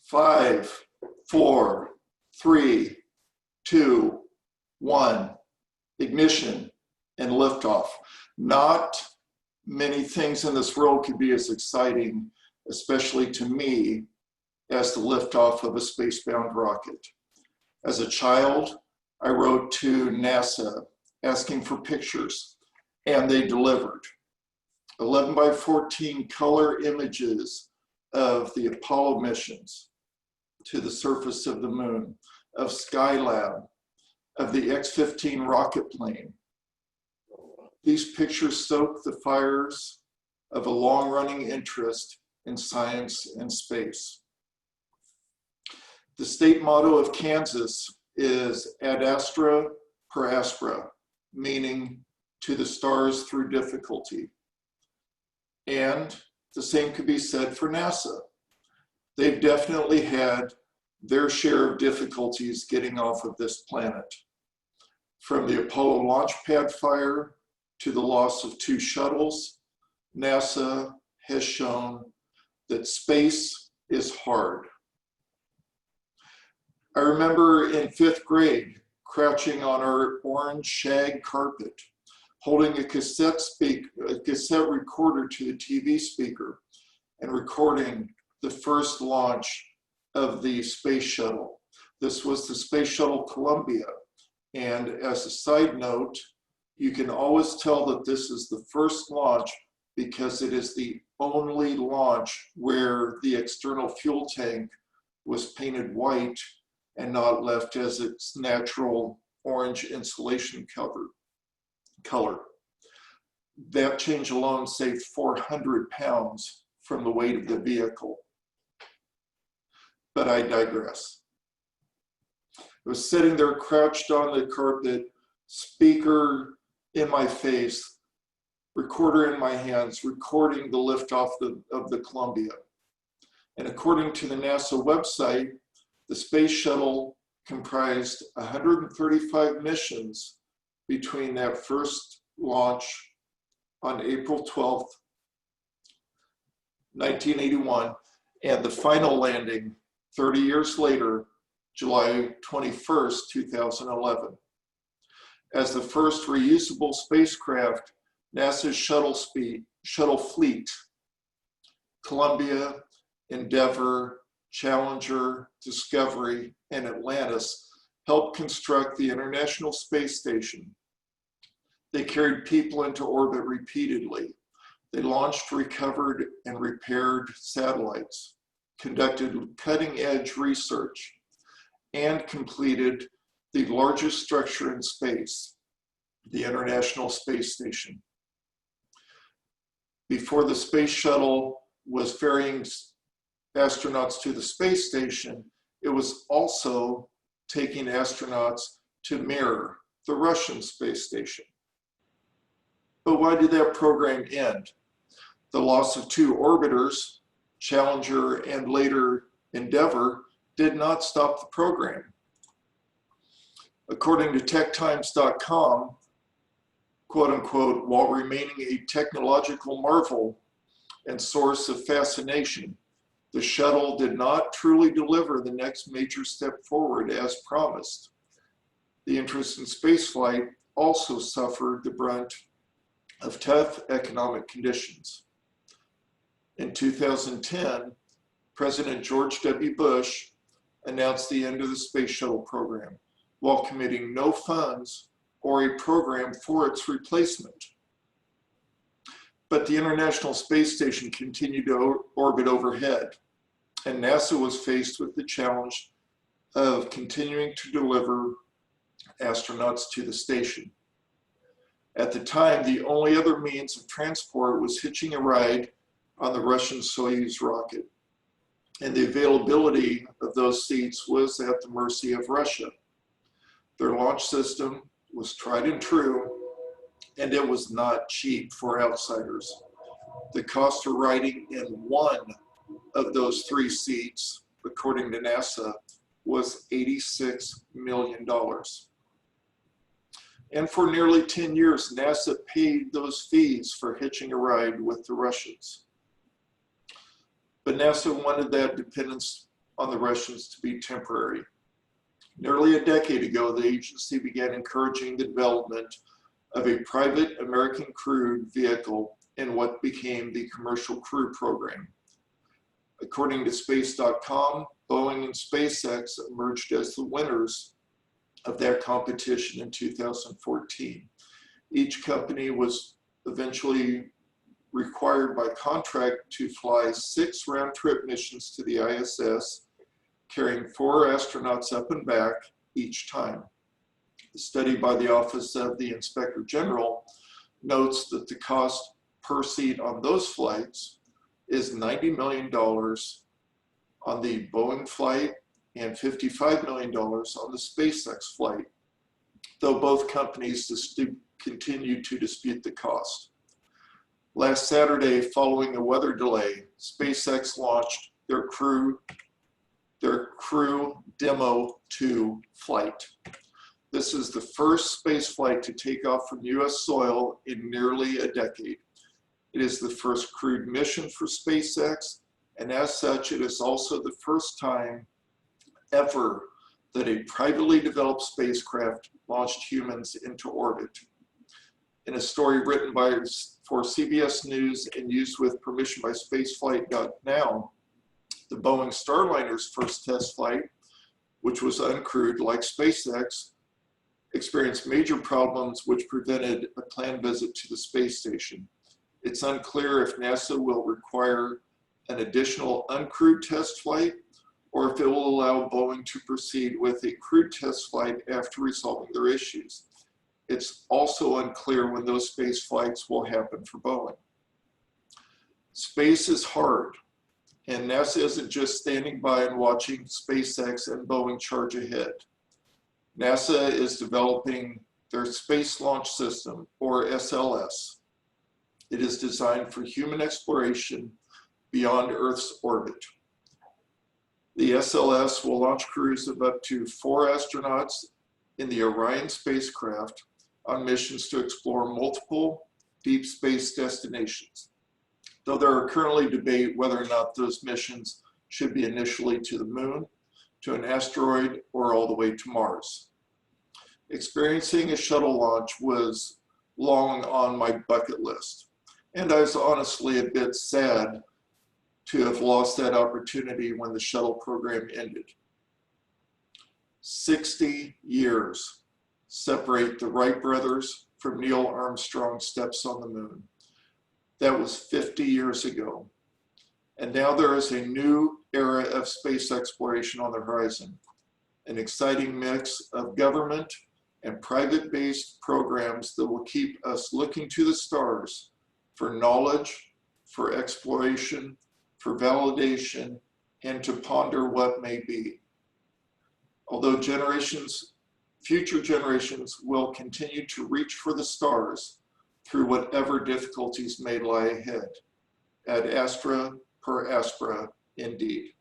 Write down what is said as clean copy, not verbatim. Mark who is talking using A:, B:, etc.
A: 5, 4, 3, 2, 1. Ignition and liftoff. Not many things in this world could be as exciting, especially to me, as the liftoff of a spacebound rocket. As a child, I wrote to NASA asking for pictures, and they delivered 11 by 14 color images of the Apollo missions to the surface of the moon, of Skylab, of the X-15 rocket plane. These pictures soak the fires of a long-running interest in science and space. The state motto of Kansas is Ad Astra per Aspera, meaning to the stars through difficulty. And the same could be said for NASA. They've definitely had their share of difficulties getting off of this planet. From the Apollo launch pad fire to the loss of 2 shuttles, NASA has shown that space is hard. I remember in 5th grade, crouching on our orange shag carpet, holding a cassette recorder to the TV speaker and recording the first launch of the space shuttle. This was the Space Shuttle Columbia. And as a side note, you can always tell that this is the first launch because it is the only launch where the external fuel tank was painted white and not left as its natural orange insulation color. That change alone saved 400 pounds from the weight of the vehicle. But I digress. I was sitting there crouched on the carpet, speaker in my face, recorder in my hands, recording the liftoff of the Columbia. And according to the NASA website, the space shuttle comprised 135 missions between that first launch on April 12th, 1981, and the final landing 30 years later, July 21st, 2011. As the first reusable spacecraft, NASA's shuttle fleet, Columbia, Endeavour, Challenger, Discovery, and Atlantis helped construct the International Space Station. They carried people into orbit repeatedly. They launched, recovered, and repaired satellites, conducted cutting-edge research, and completed the largest structure in space, the International Space Station. Before the space shuttle was ferrying astronauts to the space station, it was also taking astronauts to Mir, the Russian space station. But why did that program end? The loss of 2 orbiters, Challenger and later Endeavour, did not stop the program. According to techtimes.com, quote unquote, while remaining a technological marvel and source of fascination, the shuttle did not truly deliver the next major step forward as promised. The interest in spaceflight also suffered the brunt of tough economic conditions. In 2010, President George W. Bush announced the end of the space shuttle program while committing no funds or a program for its replacement. But the International Space Station continued to orbit overhead, and NASA was faced with the challenge of continuing to deliver astronauts to the station. At the time, the only other means of transport was hitching a ride on the Russian Soyuz rocket, and the availability of those seats was at the mercy of Russia. Their launch system was tried and true, and it was not cheap for outsiders. The cost of riding in one of those 3 seats, according to NASA, was $86 million. And for nearly 10 years, NASA paid those fees for hitching a ride with the Russians. But NASA wanted that dependence on the Russians to be temporary. Nearly a decade ago, the agency began encouraging the development of a private American crewed vehicle in what became the Commercial Crew Program. According to Space.com, Boeing and SpaceX emerged as the winners of that competition in 2014. Each company was eventually required by contract to fly 6 round-trip missions to the ISS, carrying 4 astronauts up and back each time. The study by the Office of the Inspector General notes that the cost per seat on those flights is $90 million on the Boeing flight and $55 million on the SpaceX flight, though both companies continue to dispute the cost. Last Saturday, following a weather delay, SpaceX launched their Crew Demo 2 flight. This is the first space flight to take off from US soil in nearly a decade. It is the first crewed mission for SpaceX, and as such, it is also the first time ever that a privately developed spacecraft launched humans into orbit. In a story written for CBS News and used with permission by Spaceflight.now, the Boeing Starliner's first test flight, which was uncrewed like SpaceX, experienced major problems which prevented a planned visit to the space station. It's unclear if NASA will require an additional uncrewed test flight or if it will allow Boeing to proceed with a crewed test flight after resolving their issues. It's also unclear when those space flights will happen for Boeing. Space is hard, and NASA isn't just standing by and watching SpaceX and Boeing charge ahead. NASA is developing their Space Launch System, or SLS. It is designed for human exploration beyond Earth's orbit. The SLS will launch crews of up to 4 astronauts in the Orion spacecraft on missions to explore multiple deep space destinations, though there are currently debate whether or not those missions should be initially to the moon, to an asteroid, or all the way to Mars. Experiencing a shuttle launch was long on my bucket list, and I was honestly a bit sad to have lost that opportunity when the shuttle program ended. 60 years separate the Wright brothers from Neil Armstrong's steps on the moon. That was 50 years ago. And now there is a new era of space exploration on the horizon, an exciting mix of government and private-based programs that will keep us looking to the stars for knowledge, for exploration, for validation, and to ponder what may be. Although future generations will continue to reach for the stars through whatever difficulties may lie ahead. Ad Astra per Aspera, indeed.